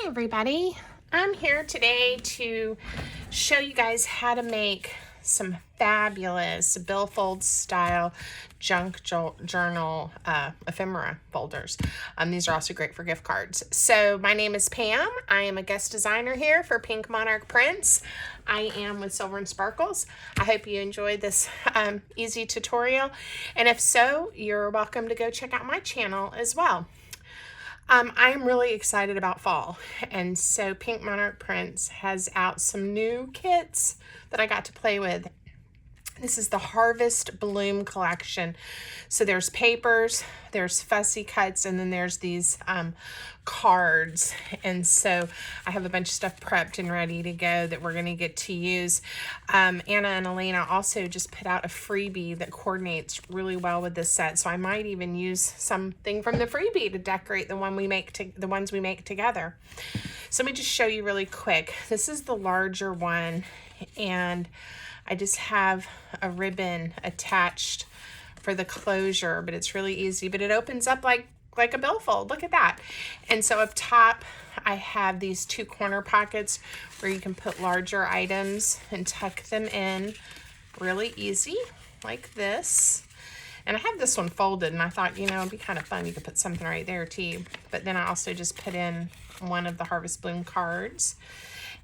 Hi everybody, I'm here today to show you guys how to make some fabulous Billfold style junk journal ephemera folders. These are also great for gift cards. So my name is Pam. I am a guest designer here for Pink Monarch Prints. I am with Silver and Sparkles. I hope you enjoyed this easy tutorial, and if so, you're welcome to go check out my channel as well. I am really excited about fall, and so Pink Monarch Prints has out some new kits that I got to play with. This is the Harvest Bloom collection. So there's papers, there's fussy cuts, and then there's these cards. And so I have a bunch of stuff prepped and ready to go that we're going to get to use. Anna and Elena also just put out a freebie that coordinates really well with this set. So I might even use something from the freebie to decorate the ones we make together. So let me just show you really quick. This is the larger one, and I just have a ribbon attached for the closure, but it's really easy, but it opens up like a billfold. Look at that. And so up top, I have these two corner pockets where you can put larger items and tuck them in really easy, like this. And I have this one folded, and I thought, you know, it'd be kind of fun. You could put something right there too. But then I also just put in one of the Harvest Bloom cards.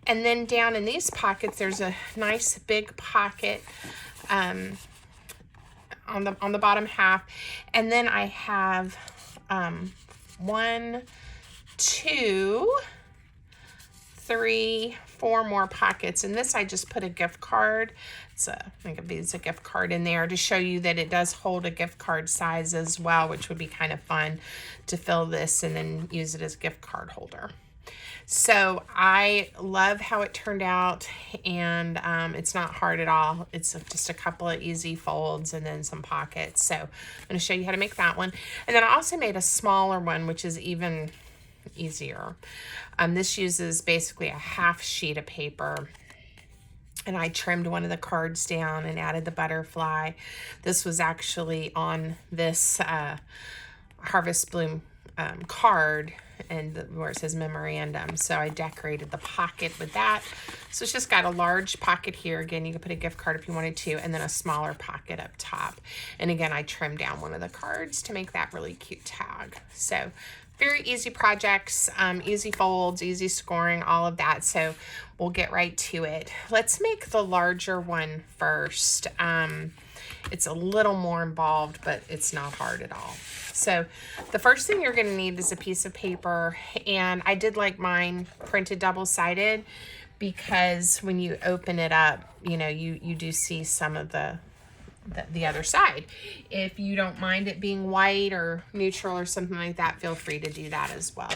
And then down in these pockets, there's a nice big pocket on the bottom half. And then I have 1, 2, 3, 4 more pockets. And this, I just put a gift card. I think it's a gift card in there to show you that it does hold a gift card size as well, which would be kind of fun to fill this and then use it as a gift card holder. So I love how it turned out, and it's not hard at all. It's just a couple of easy folds and then some pockets. So I'm going to show you how to make that one. And then I also made a smaller one, which is even easier. This uses basically a half sheet of paper, and I trimmed one of the cards down and added the butterfly. This was actually on this Harvest Bloom card, and where it says memorandum. So I decorated the pocket with that. So it's just got a large pocket here. Again, you could put a gift card if you wanted to, and then a smaller pocket up top. And again, I trimmed down one of the cards to make that really cute tag. So very easy projects, easy folds, easy scoring, all of that. So we'll get right to it. Let's make the larger one first. It's a little more involved, but it's not hard at all. So the first thing you're going to need is a piece of paper, and I did like mine printed double-sided because when you open it up, you know, you do see some of the other side. If you don't mind it being white or neutral or something like that, feel free to do that as well.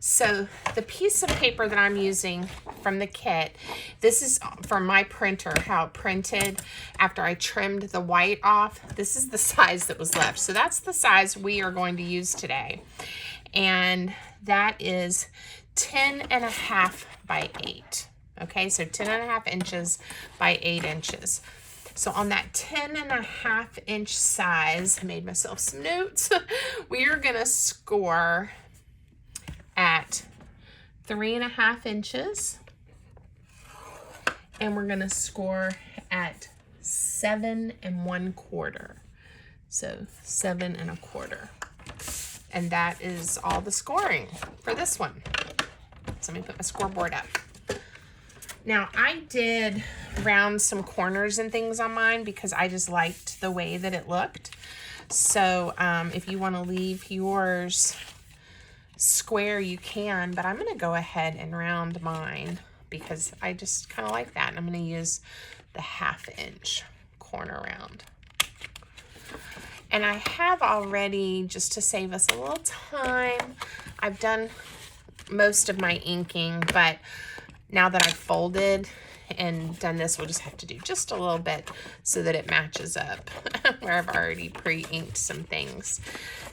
So the piece of paper that I'm using from the kit, this is from my printer, how it printed after I trimmed the white off. This is the size that was left. So that's the size we are going to use today. And that is 10.5 by 8. Okay, so 10.5 inches by 8 inches. So on that 10.5 inch size, I made myself some notes. We are gonna score at 3.5 inches, and we're gonna score at 7 1/4. So 7 1/4, and that is all the scoring for this one. So let me put my scoreboard up. Now I did round some corners and things on mine because I just liked the way that it looked. So if you want to leave yours square, you can, but I'm going to go ahead and round mine because I just kind of like that. And I'm going to use the 1/2 inch corner round. And I have already, just to save us a little time, I've done most of my inking, but now that I've folded and done this, we'll just have to do just a little bit so that it matches up where I've already pre-inked some things.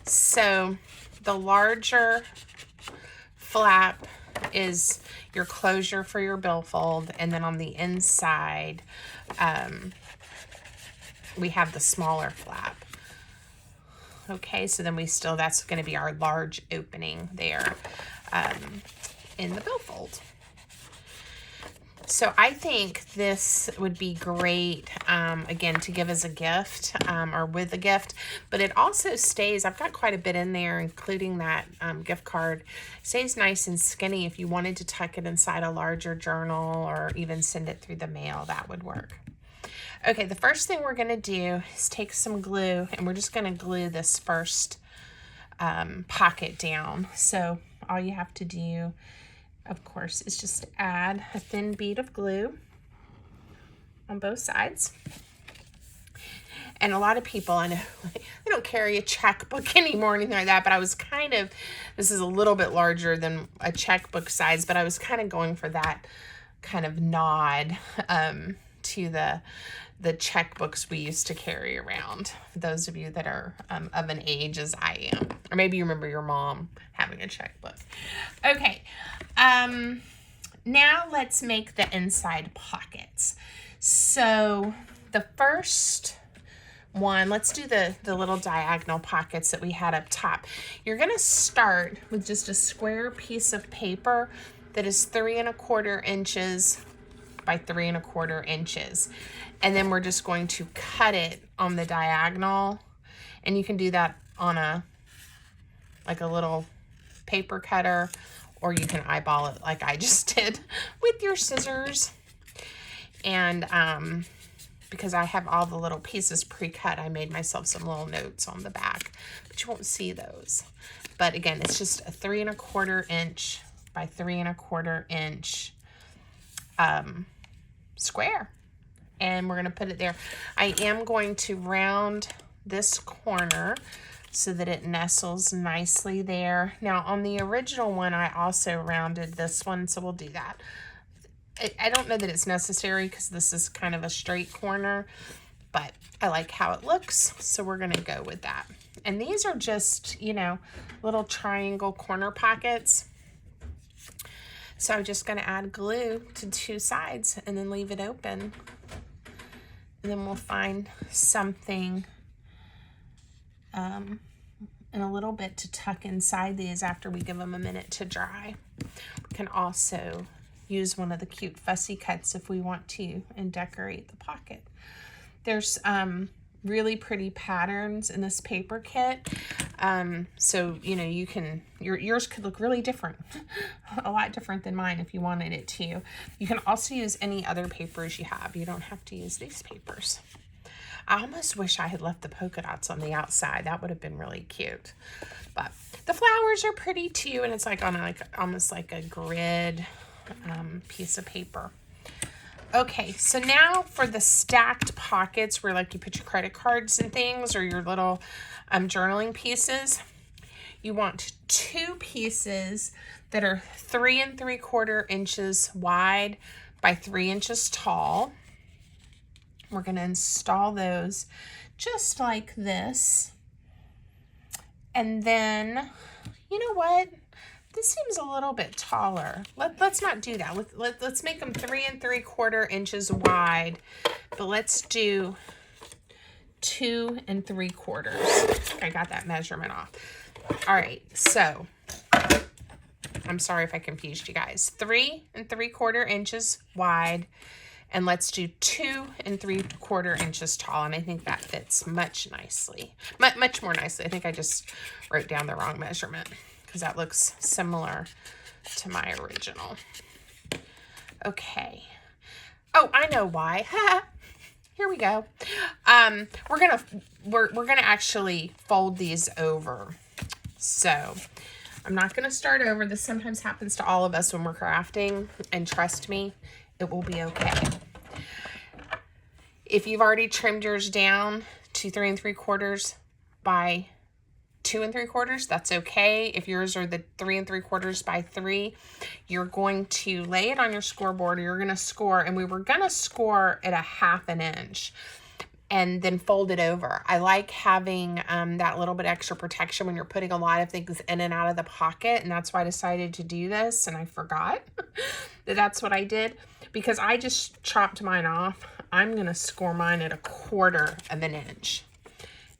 So the larger flap is your closure for your billfold, and then on the inside, we have the smaller flap. Okay, so then that's going to be our large opening there. in the billfold. So I think this would be great, again, to give as a gift or with a gift. But it also stays, I've got quite a bit in there, including that gift card. Stays nice and skinny. If you wanted to tuck it inside a larger journal or even send it through the mail, that would work. Okay, the first thing we're going to do is take some glue, and we're just going to glue this first pocket down. So all you have to do, of course, is just add a thin bead of glue on both sides. And a lot of people, I know, they don't carry a checkbook anymore or anything like that, but I was kind of, this is a little bit larger than a checkbook size, but I was kind of going for that kind of nod to the checkbooks we used to carry around, for those of you that are of an age as I am. Or maybe you remember your mom having a checkbook. Okay, now let's make the inside pockets. So the first one, let's do the little diagonal pockets that we had up top. You're gonna start with just a square piece of paper that is 3 1/4 inches by 3 1/4 inches. And then we're just going to cut it on the diagonal. And you can do that on like a little paper cutter, or you can eyeball it like I just did with your scissors. And because I have all the little pieces pre-cut, I made myself some little notes on the back, but you won't see those. But again, it's just a 3 1/4 inch by 3 1/4 inch square. And we're going to put it there. I am going to round this corner so that it nestles nicely there. Now, on the original one, I also rounded this one, so we'll do that. I don't know that it's necessary because this is kind of a straight corner, but I like how it looks, so we're going to go with that. And these are just, you know, little triangle corner pockets. So I'm just going to add glue to 2 sides and then leave it open. And then we'll find something in a little bit to tuck inside these after we give them a minute to dry. We can also use one of the cute fussy cuts if we want to and decorate the pocket. There's really pretty patterns in this paper kit. So, you know, you can, yours could look really different, a lot different than mine if you wanted it to. You can also use any other papers you have. You don't have to use these papers. I almost wish I had left the polka dots on the outside. That would have been really cute. But the flowers are pretty too, and it's like on almost like a grid piece of paper. Okay, so now for the stacked pockets where like you put your credit cards and things or your little journaling pieces, you want 2 pieces that are 3 3/4 inches wide by 3 inches tall. We're going to install those just like this. And then, you know what? This seems a little bit taller. Let's not do that. Let's make them 3 3/4 inches wide, but let's do 2 3/4. I got that measurement off. All right, so I'm sorry if I confused you guys. 3 3/4 inches wide, and let's do 2 3/4 inches tall, and I think that fits much nicely, much more nicely. I think I just wrote down the wrong measurement, because that looks similar to my original. Okay. Oh, I know why. Here we go. We're gonna actually fold these over. So I'm not gonna start over. This sometimes happens to all of us when we're crafting, and trust me, it will be okay. If you've already trimmed yours down to 3 3/4 by 2 3/4, that's okay. If yours are the 3 3/4 by 3, you're going to lay it on your scoreboard, or you're going to score, and we were going to score at a 1/2 inch and then fold it over. I like having that little bit extra protection when you're putting a lot of things in and out of the pocket, and that's why I decided to do this, and I forgot that that's what I did, because I just chopped mine off. I'm going to score mine at 1/4 of an inch.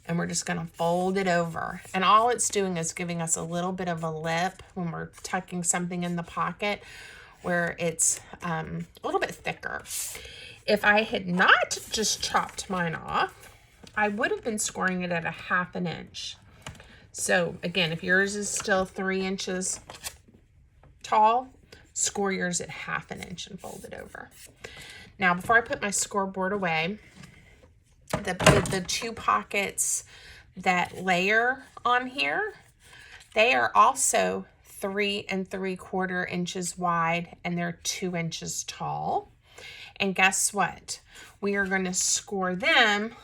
And we're just going to fold it over. And all it's doing is giving us a little bit of a lip when we're tucking something in the pocket where it's a little bit thicker. If I had not just chopped mine off, I would have been scoring it at a 1/2 inch. So again, if yours is still 3 inches tall, score yours at 1/2 inch and fold it over. Now, before I put my scoreboard away, the 2 pockets that layer on here, they are also 3 3/4 inches wide, and they're 2 inches tall. And guess what? We are going to score them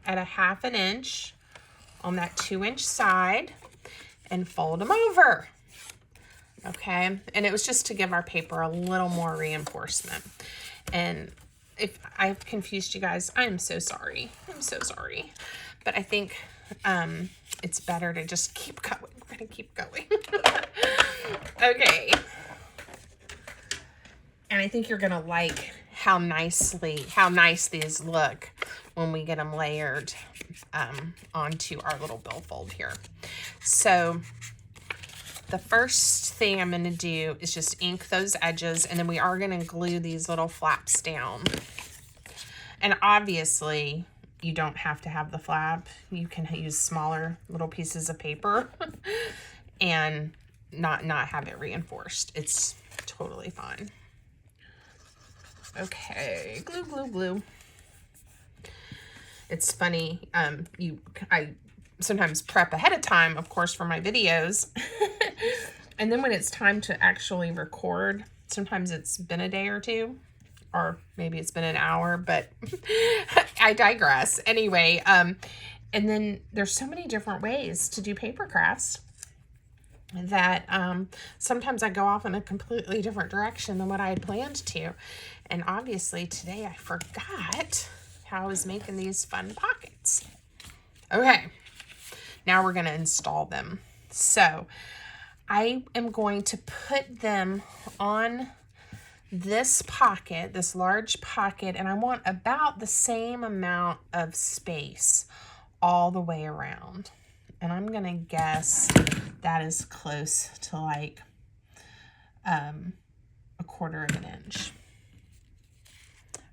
at a 1/2 inch on that 2-inch side and fold them over. Okay, and it was just to give our paper a little more reinforcement. And if I've confused you guys, I'm so sorry. I'm so sorry. But I think it's better to just keep going. We're going to keep going. Okay. And I think you're going to like how nice these look when we get them layered onto our little billfold here. So the first thing I'm going to do is just ink those edges, and then we are going to glue these little flaps down. And obviously, you don't have to have the flap. You can use smaller little pieces of paper and not have it reinforced. It's totally fine. Okay, glue, glue, glue. It's funny, I sometimes prep ahead of time, of course, for my videos. And then when it's time to actually record, sometimes it's been a day or two, or maybe it's been an hour, but I digress. Anyway, and then there's so many different ways to do paper crafts that sometimes I go off in a completely different direction than what I had planned to. And obviously today I forgot how I was making these fun pockets. Okay, now we're going to install them. So I am going to put them on this pocket, this large pocket, and I want about the same amount of space all the way around. And I'm going to guess that is close to like 1/4 inch.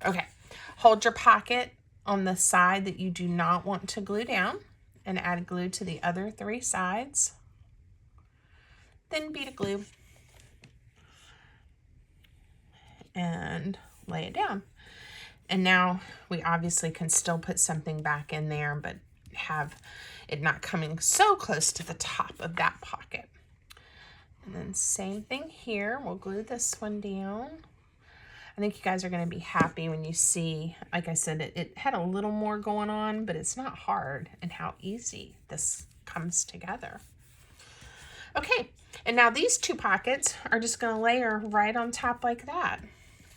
Okay, hold your pocket on the side that you do not want to glue down and add glue to the other 3 sides. Then bead a glue and lay it down. And now we obviously can still put something back in there, but have it not coming so close to the top of that pocket. And then same thing here. We'll glue this one down. I think you guys are going to be happy when you see, like I said, it had a little more going on, but it's not hard, and how easy this comes together. Okay, and now these 2 pockets are just going to layer right on top like that.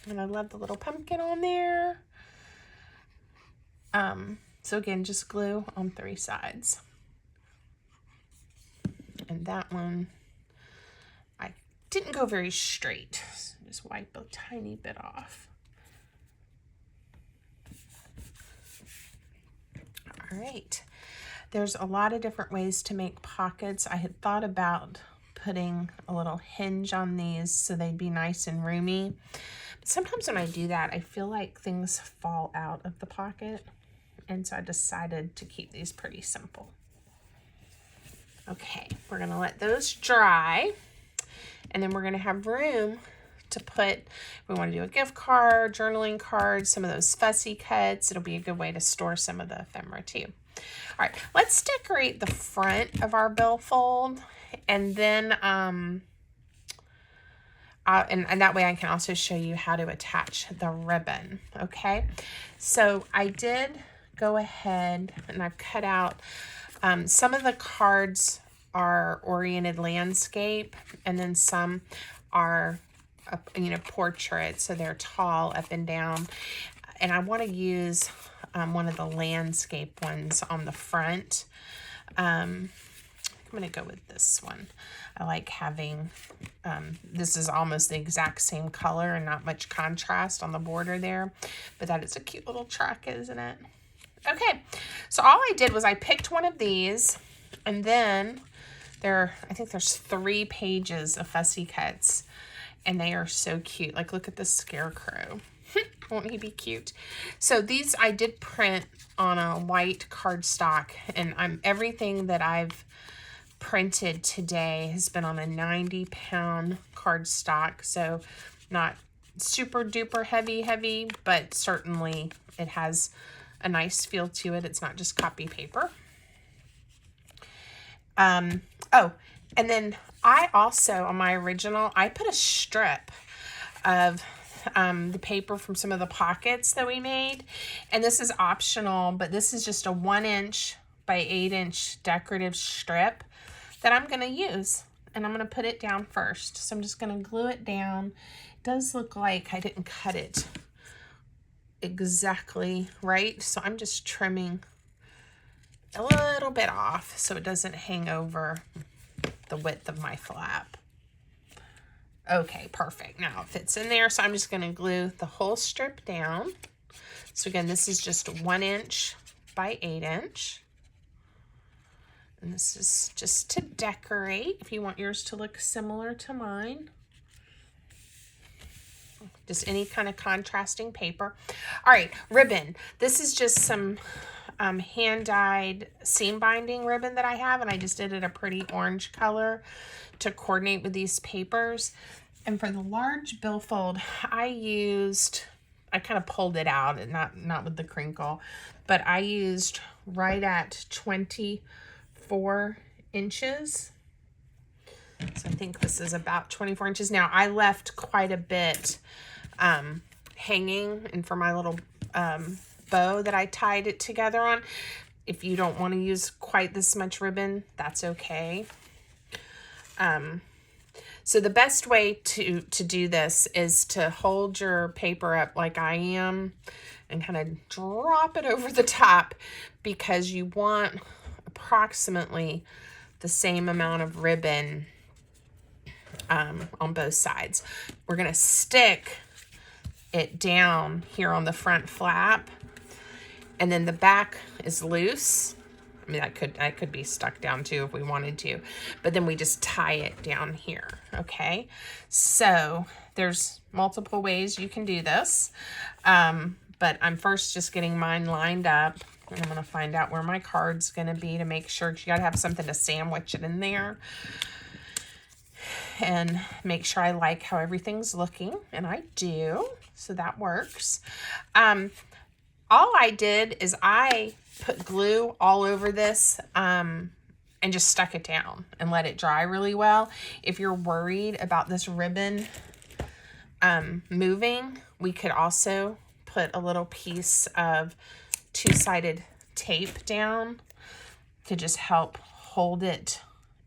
And I love the little pumpkin on there. So again, just glue on 3 sides. And that one, I didn't go very straight. So just wipe a tiny bit off. All right. There's a lot of different ways to make pockets. I had thought about putting a little hinge on these so they'd be nice and roomy. But sometimes when I do that, I feel like things fall out of the pocket. And so I decided to keep these pretty simple. Okay, we're gonna let those dry, and then we're gonna have room to put, we wanna do a gift card, journaling card, some of those fussy cuts. It'll be a good way to store some of the ephemera too. All right, let's decorate the front of our billfold, and then, and that way I can also show you how to attach the ribbon, okay? So I did go ahead and I've cut out, some of the cards are oriented landscape, and then some are, portrait, so they're tall up and down. And I want to use one of the landscape ones on the front. I'm going to go with this one. I like having, this is almost the exact same color and not much contrast on the border there, but that is a cute little truck, isn't it? Okay, so all I did was I picked one of these, and then I think there's 3 pages of fussy cuts, and they are so cute. Like, look at this scarecrow. Won't he be cute? So these I did print on a white cardstock, and everything that I've printed today has been on a 90-pound cardstock, so not super duper heavy, but certainly it has a nice feel to it. It's not just copy paper. Oh, and then I also, on my original, I put a strip of the paper from some of the pockets that we made. And this is optional, but this is just a 1" by 8" decorative strip that I'm going to use. And I'm going to put it down first. So I'm just going to glue it down. It does look like I didn't cut it exactly right. So I'm just trimming a little bit off so it doesn't hang over the width of my flap. Okay, perfect. Now it fits in there, so I'm just going to glue the whole strip down. So again, this is just 1" by 8". And this is just to decorate, if you want yours to look similar to mine. Just any kind of contrasting paper. All right, ribbon. This is just some hand-dyed seam binding ribbon that I have, and I just did it a pretty orange color to coordinate with these papers. And for the large billfold, I kind of pulled it out, and not with the crinkle, but I used right at 24 inches. So I think this is about 24 inches. Now, I left quite a bit hanging, and for my little bow that I tied it together on. If you don't want to use quite this much ribbon, that's okay. So the best way to do this is to hold your paper up like I am and kind of drop it over the top, because you want approximately the same amount of ribbon on both sides. We're going to stick it down here on the front flap, and then the back is loose. I mean, that could be stuck down too if we wanted to, but then we just tie it down here. Okay, so there's multiple ways you can do this, but I'm first just getting mine lined up, and I'm going to find out where my card's going to be to make sure. You got to have something to sandwich it in there and make sure I like how everything's looking, and I do, so that works. All I did is I put glue all over this and just stuck it down and let it dry really well. If you're worried about this ribbon moving, we could also put a little piece of 2-sided tape down to just help hold it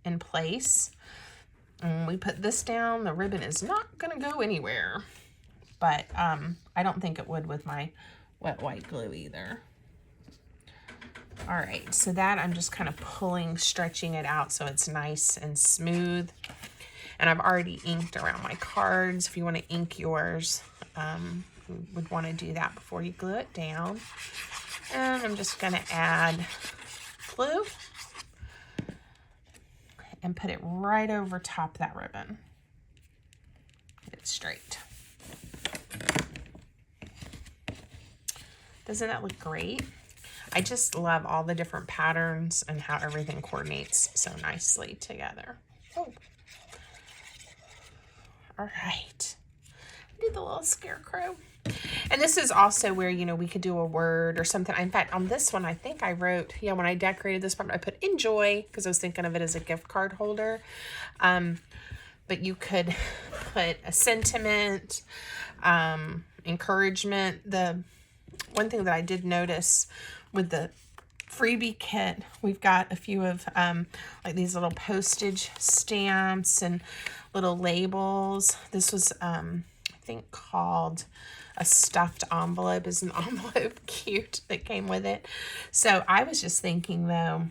in place. And when we put this down, the ribbon is not going to go anywhere, but I don't think it would with my wet white glue either. All right, so that I'm just kind of stretching it out so it's nice and smooth. And I've already inked around my cards. If you want to ink yours, you would want to do that before you glue it down. And I'm just going to add glue and put it right over top that ribbon. Get it straight. Doesn't that look great? I just love all the different patterns and how everything coordinates so nicely together. Oh. All right. I did the little scarecrow. And this is also where, you know, we could do a word or something. In fact, on this one, I think I wrote, when I decorated this part, I put enjoy, because I was thinking of it as a gift card holder. But you could put a sentiment, encouragement. The one thing that I did notice with the freebie kit, we've got a few of like these little postage stamps and little labels. This was I think called a stuffed envelope. Is an envelope cute that came with it? So I was just thinking, though,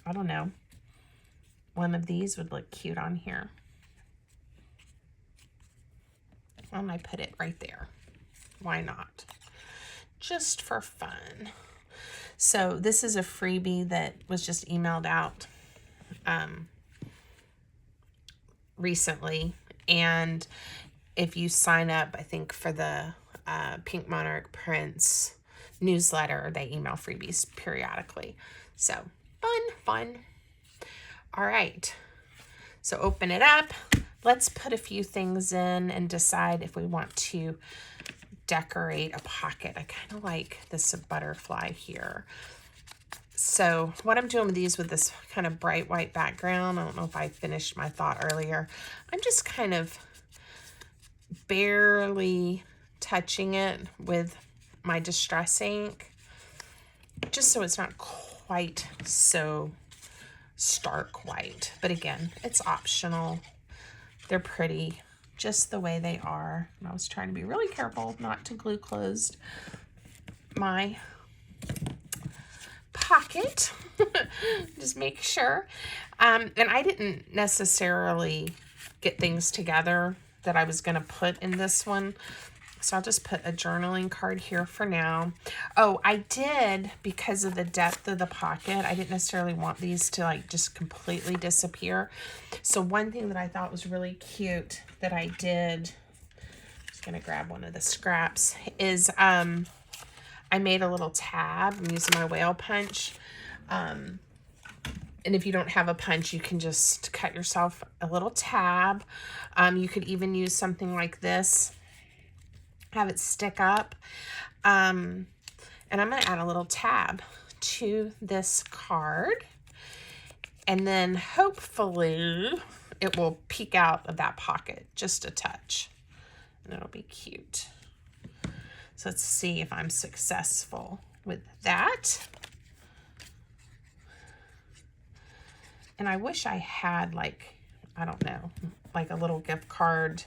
I don't know, one of these would look cute on here. Why don't I put it right there? Why not? Just for fun. So this is a freebie that was just emailed out recently. And if you sign up, I think for the Pink Monarch Prince newsletter, they email freebies periodically. So fun. All right. So open it up. Let's put a few things in and decide if we want to decorate a pocket. I kind of like this butterfly here. So what I'm doing with these with this kind of bright white background, I don't know if I finished my thought earlier. I'm just kind of barely touching it with my Distress ink, just so it's not quite so stark white. But again, it's optional. They're pretty just the way they are. And I was trying to be really careful not to glue closed my pocket. Just make sure. And I didn't necessarily get things together that I was going to put in this one. So I'll just put a journaling card here for now. Oh, I did, because of the depth of the pocket, I didn't necessarily want these to like just completely disappear. So one thing that I thought was really cute that I did, just gonna grab one of the scraps, is I made a little tab. I'm using my whale punch. And if you don't have a punch, you can just cut yourself a little tab. You could even use something like this, have it stick up. And I'm going to add a little tab to this card. And then hopefully it will peek out of that pocket just a touch. And it'll be cute. So let's see if I'm successful with that. And I wish I had, like, I don't know, like a little gift card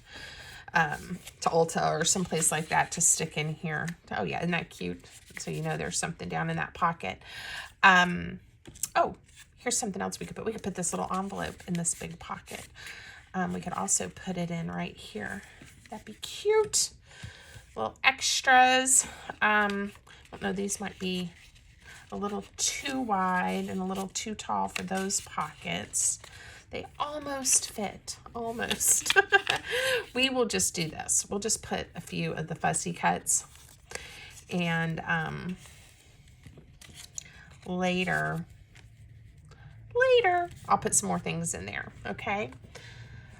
to Ulta or someplace like that to stick in here. Oh yeah, isn't that cute? So you know there's something down in that pocket. Oh, here's something else we could put. We could put this little envelope in this big pocket. We could also put it in right here. That'd be cute. Little extras. I don't know, these might be a little too wide and a little too tall for those pockets. They almost fit, almost. We will just do this. We'll just put a few of the fussy cuts, and later, I'll put some more things in there, okay?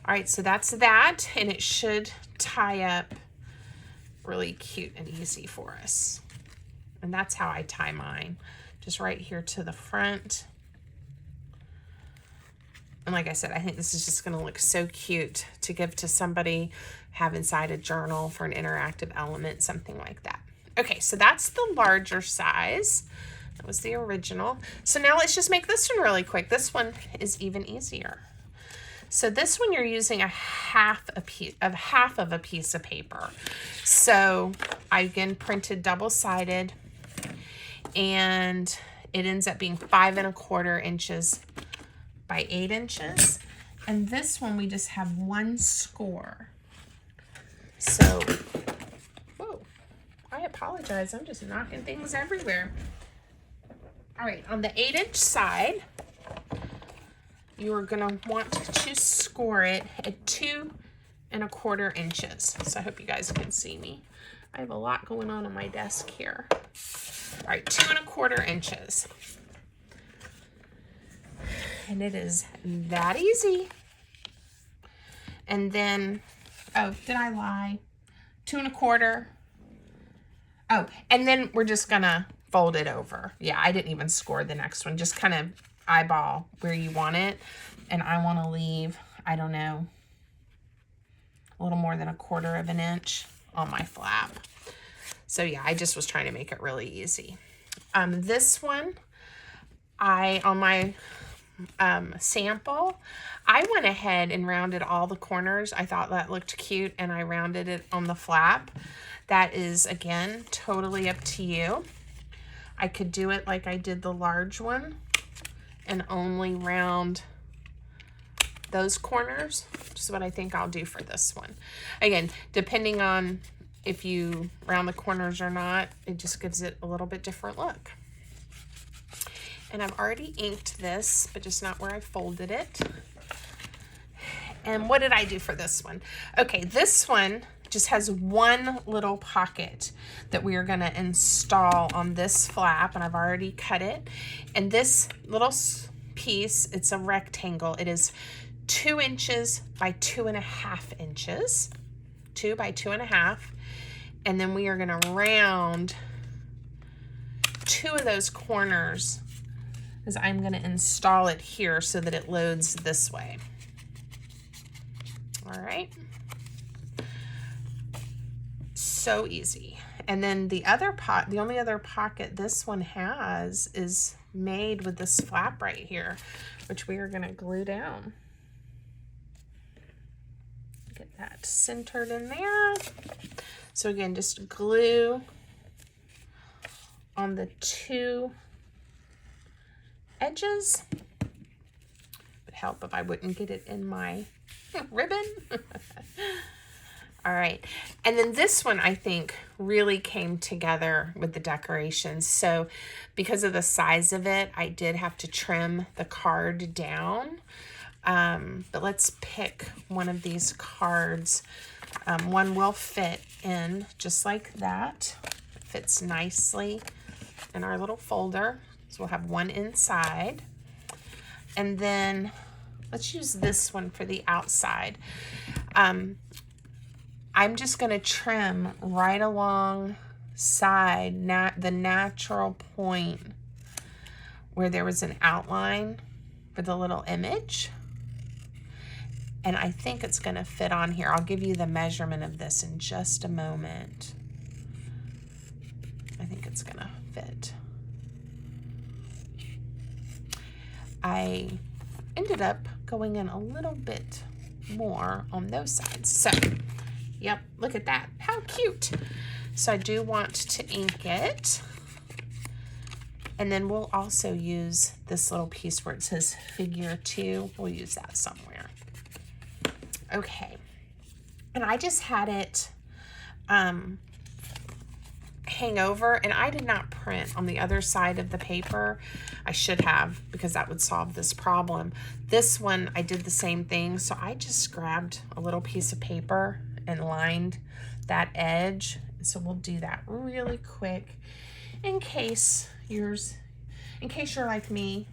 All right, so that's that, and it should tie up really cute and easy for us. And that's how I tie mine, just right here to the front. And like I said, I think this is just going to look so cute to give to somebody, have inside a journal for an interactive element, something like that. Okay, so that's the larger size. That was the original. So now let's just make this one really quick. This one is even easier. So this one you're using a half of a piece of paper. So I again printed double-sided, and it ends up being 5 1/4 inches by 8 inches. And this one we just have one score. So, whoa, I apologize. I'm just knocking things everywhere. All right, on the 8-inch side, you are gonna want to score it at 2 1/4 inches. So I hope you guys can see me. I have a lot going on my desk here. All right, 2 1/4 inches. And it is that easy. And then, oh, did I lie? 2 1/4. Oh, and then we're just gonna fold it over. Yeah, I didn't even score the next one. Just kind of eyeball where you want it. And I want to leave, I don't know, a little more than 1/4 inch on my flap. So yeah, I just was trying to make it really easy. This one, on my sample, I went ahead and rounded all the corners. I thought that looked cute, and I rounded it on the flap. That is, again, totally up to you. I could do it like I did the large one and only round those corners, which is what I think I'll do for this one. Again, depending on if you round the corners or not, it just gives it a little bit different look. And I've already inked this, but just not where I folded it. And what did I do for this one? Okay, this one just has one little pocket that we are gonna install on this flap, and I've already cut it. And this little piece, it's a rectangle. It is 2 inches by 2.5 inches, 2 by 2.5. And then we are gonna round 2 of those corners, as I'm gonna install it here so that it loads this way. All right. So easy. And then the only other pocket this one has is made with this flap right here, which we are going to glue down. Get that centered in there. So again, just glue on the 2 edges. It would help if I wouldn't get it in my ribbon. All right, and then this one I think really came together with the decorations. So because of the size of it, I did have to trim the card down. But let's pick one of these cards. One will fit in just like that. It fits nicely in our little folder. So we'll have one inside. And then let's use this one for the outside. I'm just going to trim right alongside the natural point where there was an outline for the little image. And I think it's going to fit on here. I'll give you the measurement of this in just a moment. I think it's going to fit. I ended up going in a little bit more on those sides. So, yep, look at that. How cute. So I do want to ink it. And then we'll also use this little piece where it says figure 2. We'll use that somewhere. Okay. And I just had it hang over, and I did not print on the other side of the paper. I should have, because that would solve this problem. This one, I did the same thing. So I just grabbed a little piece of paper and lined that edge. So we'll do that really quick in case you're like me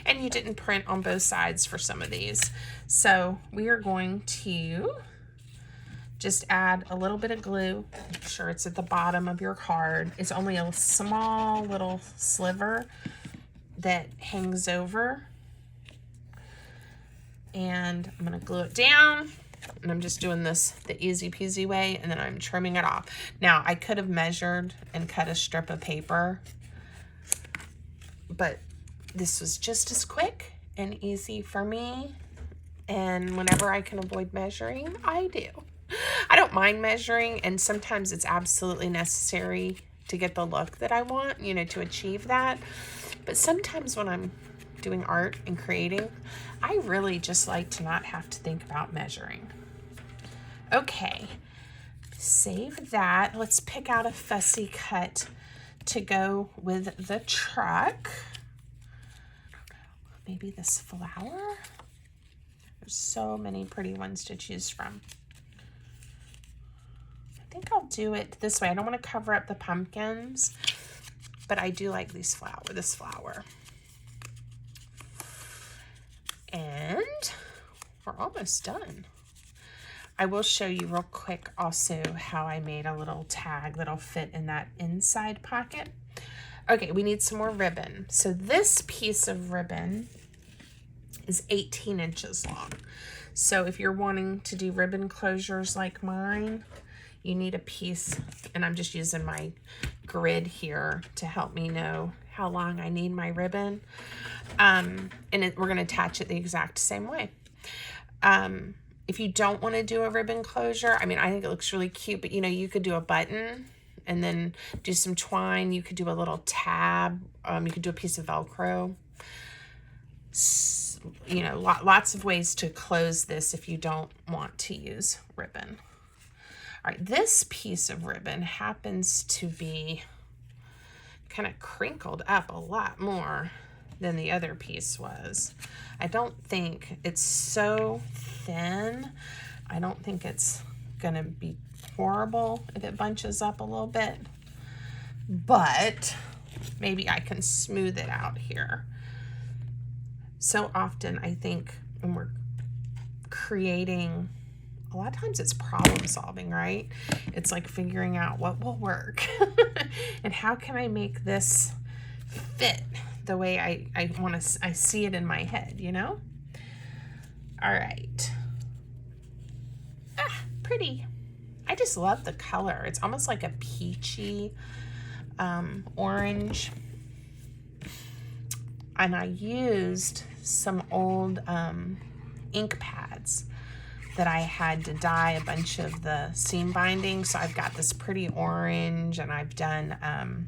and you didn't print on both sides for some of these. So we are going to just add a little bit of glue. Make sure it's at the bottom of your card. It's only a small little sliver that hangs over. And I'm gonna glue it down. And I'm just doing this the easy peasy way, and then I'm trimming it off. Now, I could have measured and cut a strip of paper, but this was just as quick and easy for me. And whenever I can avoid measuring, I do. I don't mind measuring, and sometimes it's absolutely necessary to get the look that I want, you know, to achieve that. But sometimes when I'm doing art and creating, I really just like to not have to think about measuring. Okay, save that. Let's pick out a fussy cut to go with the truck. Maybe this flower. There's so many pretty ones to choose from. I think I'll do it this way. I don't want to cover up the pumpkins, but I do like this flower. And we're almost done. I will show you real quick also how I made a little tag that'll fit in that inside pocket. Okay, we need some more ribbon. So this piece of ribbon is 18 inches long. So if you're wanting to do ribbon closures like mine, you need a piece, and I'm just using my grid here to help me know how long I need my ribbon. And we're gonna attach it the exact same way. If you don't want to do a ribbon closure, I mean, I think it looks really cute, but you know, you could do a button and then do some twine. You could do a little tab. You could do a piece of Velcro. You know, lots of ways to close this if you don't want to use ribbon. All right, this piece of ribbon happens to be kind of crinkled up a lot more than the other piece was. I don't think it's so thin. I don't think it's gonna be horrible if it bunches up a little bit, but maybe I can smooth it out here. So often I think when we're creating, a lot of times it's problem solving, right? It's like figuring out what will work and how can I make this fit the way I see it in my head, you know? All right. Ah, pretty. I just love the color. It's almost like a peachy orange. And I used some old ink pads that I had to dye a bunch of the seam bindings. So I've got this pretty orange, and I've done,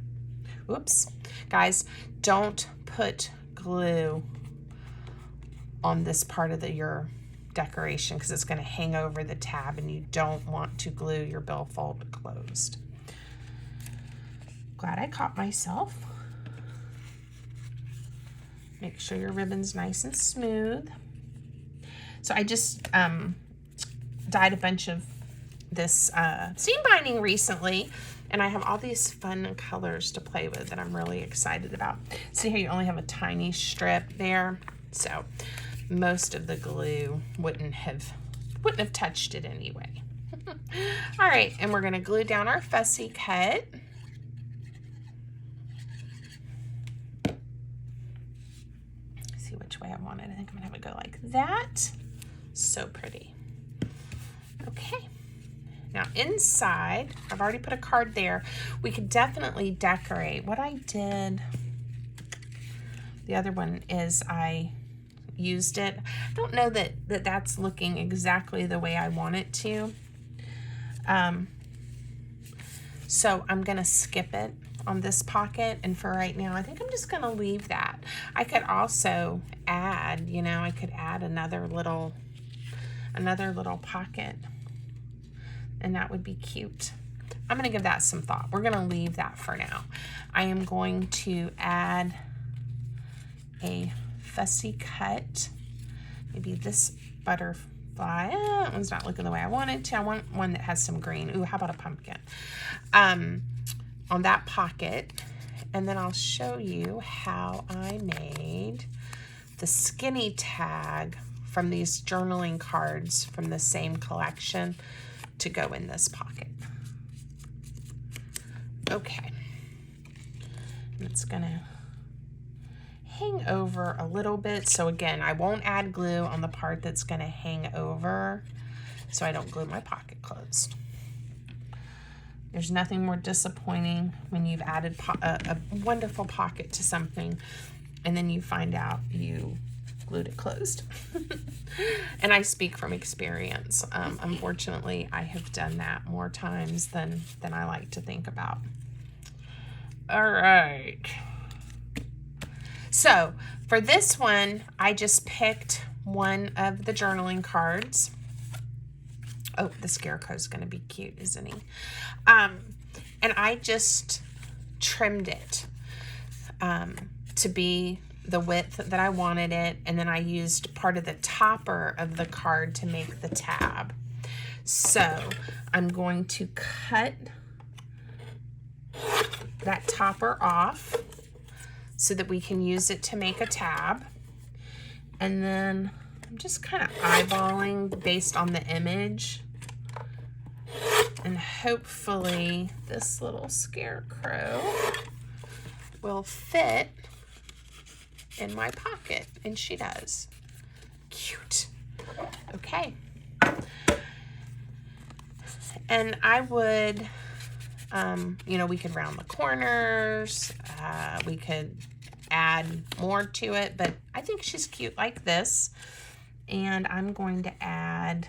whoops, guys, don't put glue on this part of your decoration because it's going to hang over the tab, and you don't want to glue your billfold closed. Glad I caught myself. Make sure your ribbon's nice and smooth. So I just dyed a bunch of this seam binding recently, and I have all these fun colors to play with that I'm really excited about. See how you only have a tiny strip there? So most of the glue wouldn't have touched it anyway. All right, and we're gonna glue down our fussy cut. See which way I want it. I think I'm gonna have it go like that. So pretty. Okay. Now inside, I've already put a card there. We could definitely decorate. What I did, the other one is I used it. I don't know that that's looking exactly the way I want it to. So I'm gonna skip it on this pocket, and for right now I think I'm just gonna leave that. I could also add, you know, I could add another little pocket, and that would be cute. I'm gonna give that some thought. We're gonna leave that for now. I am going to add a fussy cut, maybe this butterfly. That one's not looking the way I want it to. I want one that has some green. Ooh, how about a pumpkin? On that pocket, and then I'll show you how I made the skinny tag from these journaling cards from the same collection to go in this pocket. Okay, and it's gonna hang over a little bit. So again, I won't add glue on the part that's gonna hang over, so I don't glue my pocket closed. There's nothing more disappointing when you've added a wonderful pocket to something and then you find out you glued it closed. And I speak from experience. Unfortunately, I have done that more times than I like to think about. All right. So for this one, I just picked one of the journaling cards. Oh, the scarecrow's going to be cute, isn't he? And I just trimmed it to be the width that I wanted it, and then I used part of the topper of the card to make the tab. So I'm going to cut that topper off so that we can use it to make a tab. And then I'm just kind of eyeballing based on the image. And hopefully this little scarecrow will fit in my pocket. And she does. Cute. Okay. And I would, you know, we could round the corners. We could add more to it, but I think she's cute like this. And I'm going to add,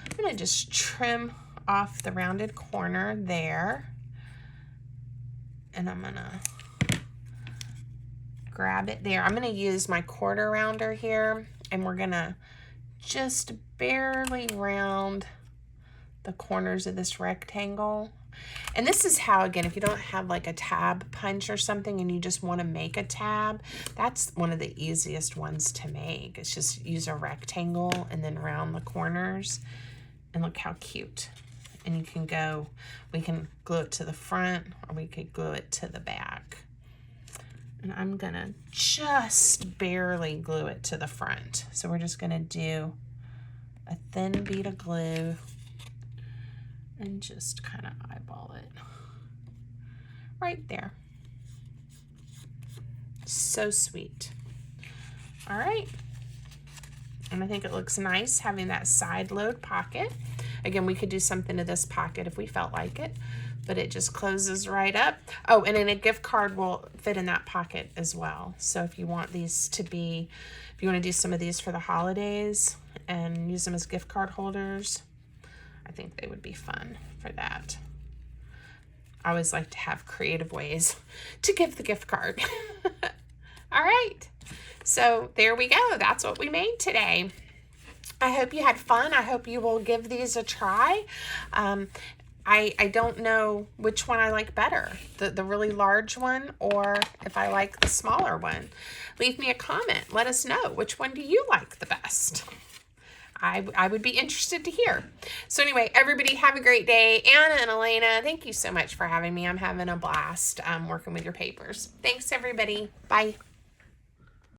I'm going to just trim off the rounded corner there. And I'm going to grab it there. I'm going to use my quarter rounder here, and we're going to just barely round the corners of this rectangle And this is how, again, if you don't have like a tab punch or something and you just want to make a tab, that's one of the easiest ones to make. It's just use a rectangle and then round the corners. And look how cute. And you can go, we can glue it to the front or we could glue it to the back. And I'm gonna just barely glue it to the front. So we're just gonna do a thin bead of glue and just kind of eyeball it right there. So sweet. All right. And I think it looks nice having that side load pocket. Again, we could do something to this pocket if we felt like it, but it just closes right up. Oh, and then a gift card will fit in that pocket as well. So if you want these to be, if you want to do some of these for the holidays and use them as gift card holders, I think they would be fun for that. I always like to have creative ways to give the gift card. All right, so there we go. That's what we made today. I hope you had fun. I hope you will give these a try. I don't know which one I like better, the really large one or if I like the smaller one. Leave me a comment. Let us know, which one do you like the best? I would be interested to hear. So anyway, everybody have a great day. Anna and Elena, thank you so much for having me. I'm having a blast working with your papers. Thanks, everybody. Bye.